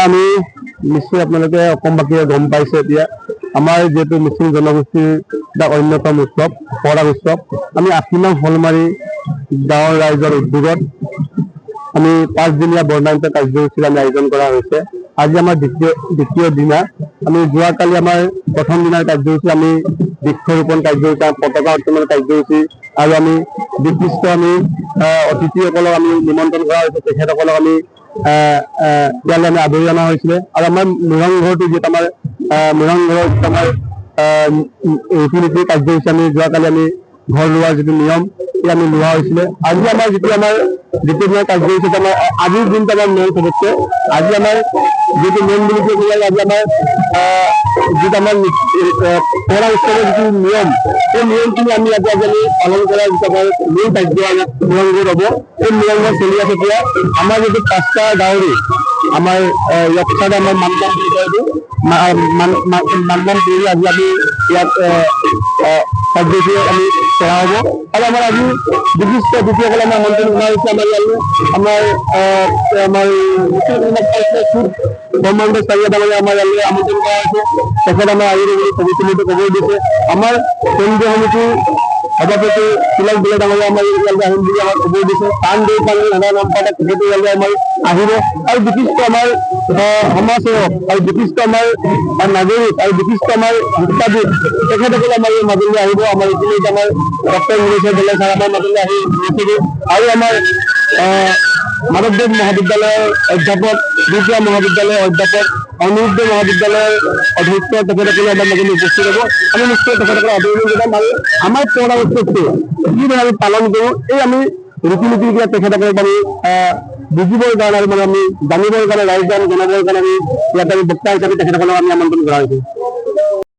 আমি নিশ্চয় আপোনালোকে অসমবাসীয়ে গম পাইছে এতিয়া আমাৰ যেহেতু মিচিং জনগোষ্ঠীৰ এটা অন্যতম উৎসৱ পৰাগ উৎসৱ আমি ৮ নং হলমাৰী গাঁৱৰ ৰাইজৰ উদ্যোগত আমি 5 দিনীয়া বৰ্ণাঢ্য কাৰ্যসূচী আমি আয়োজন কৰা হৈছে। আজি আমাৰ দ্বিতীয় দিনা আমি যোৱাকালি আমাৰ প্ৰথম দিনাৰ কাৰ্যসূচী আমি বৃক্ষৰোপণ কাৰ্যসূচী পতাকা উত্তোলন কাৰ্যসূচী আৰু আমি বিশিষ্ট আমি অতিথিসকলক আমি নিমন্ত্ৰণ কৰা হৈছে তেখেতসকলক আমি ইয়ালৈ আমি আদৰি অনা হৈছিলে আৰু আমাৰ মুৰংঘৰটো যিটো আমাৰ মুৰংঘৰৰ আমাৰ ৰীতি নীতি কাৰ্যসূচী আমি যোৱাকালি আমি ঘৰ লোৱাৰ যিটো নিয়ম এই আমি লোৱা হৈছিলে। আজি আমাৰ যিটো কাৰ্যসূচীত আমাৰ আজিৰ দিনটো আমাৰ মেইন সদস্য আজি আমাৰ যিটো মেইন বুলি ক'লে আজি আমাৰ যিটো আমাৰ পঢ়া উৎসৱৰ যিটো নিয়ম এই নিয়মখিনি আমি আজি পালন কৰা যিটো আমাৰ মূল কাৰ্য নিয়মবোৰ হ'ব এই নিয়মবোৰ চলি আছে। এতিয়া আমাৰ যিটো 5টা গাঁৱৰে আমাৰ ইয়কচাৰ আমাৰ মানদান বুলি কয় মানদান কৰি আজি আমি ইয়াত কাৰ্যসূচী আমি কৰা হ'ব। আৰু আমাৰ আজি বিশিষ্ট অতিথিসকলে আমাৰ আমন্ত্ৰণ জনোৱা হৈছে আমাৰ ইয়ালৈ আমাৰ ব্ৰহ্মাণ্ড চাৰিয়া ডাঙৰীয়া আমাৰ ইয়ালৈ আমন্ত্ৰণ কৰা হৈছে। তেখেত আমাৰ আহিব বুলি সমিতিমতে ক'ব দিছে। আমাৰ কেন্দ্ৰীয় সমিতিৰ সভাপতি তিলক বুলে ডাঙৰীয়া আমাৰ ইয়ালৈ আহিম বুলি আমাক খবৰ দিছে। টান দেই পানী নানা নাম পাতে তেখেতে ইয়ালৈ আমাৰ আহিব। আৰু বিশিষ্ট আমাৰ সমাজসেৱক আৰু বিশিষ্ট আমাৰ নাগৰিক আৰু বিশিষ্ট আমাৰ শিক্ষাবিদ তেখেতসকলে আমাৰ এই মাজুলী আহিব। আমাৰ ইতিমধ্যে আমাৰ ডক্টৰ মুনীশ্বৰ দলে ছাৰ আমাৰ মাজুলী আহি গৈছেগৈ। আৰু আমাৰ মাধৱদেৱ মহাবিদ্যালয়ৰ অধ্যাপক, বিদ্যা মহাবিদ্যালয়ৰ অধ্যাপক, অনিৰুদ্ধ মহাবিদ্যালয়ৰ অধ্যক্ষ তেখেতসকলে আমাৰ মাজুলী উপস্থিত হ'ব। আমি নিশ্চয় তেখেতসকলে আদৰণি জনাম। আৰু আমাৰ পঢ়া উৎসৱটো কিদৰে আমি পালন কৰোঁ এই আমি ৰীতি নীতিবিলাক তেখেতসকলক আমি বুজিবৰ কাৰণে আৰু আমি জানিবৰ কাৰণে ৰাইজক জনাবৰ কাৰণে আমি ইয়াত আমি বক্তা হিচাপে তেখেতসকলক আমি আমন্ত্ৰণ কৰা হৈছে।